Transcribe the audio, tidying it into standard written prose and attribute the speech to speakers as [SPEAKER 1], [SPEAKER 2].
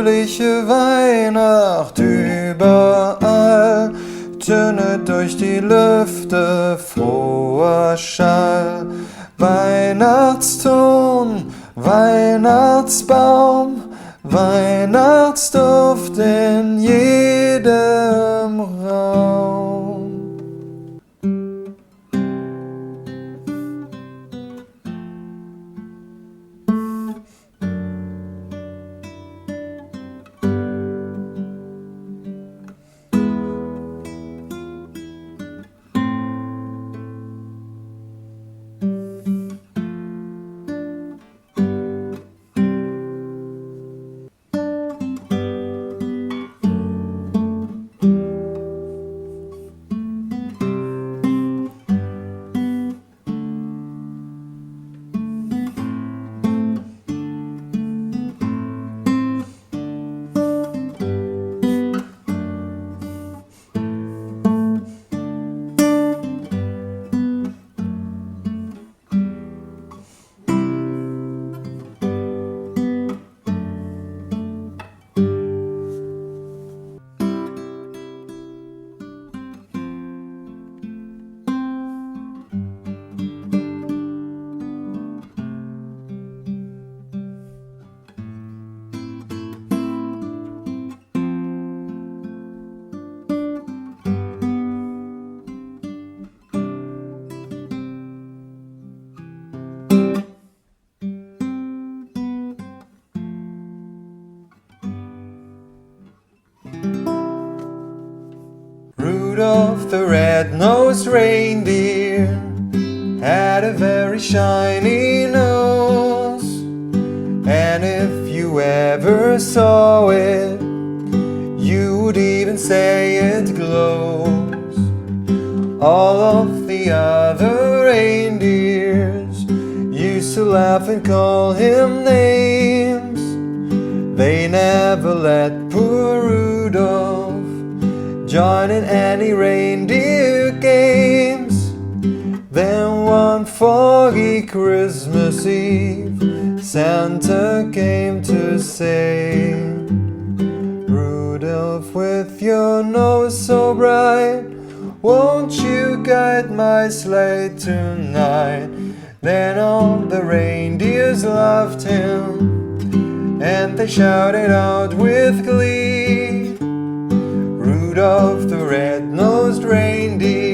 [SPEAKER 1] fröhliche Weihnacht überall, tönet durch die Lüfte froher Schall. Weihnachtston, Weihnachtsbaum, Weihnachtsduft in jedem Raum. Rudolph the red-nosed reindeer had a very shiny nose, and if you ever saw it, you would even say it glows. All of the other reindeers used to laugh and call him names. They never let poor Rudolph join in any reindeer games. Then one foggy Christmas Eve, Santa came to say, Rudolph, with your nose so bright, won't you guide my sleigh tonight? Then all the reindeers loved him, and they shouted out with glee, Rudolph the red-nosed reindeer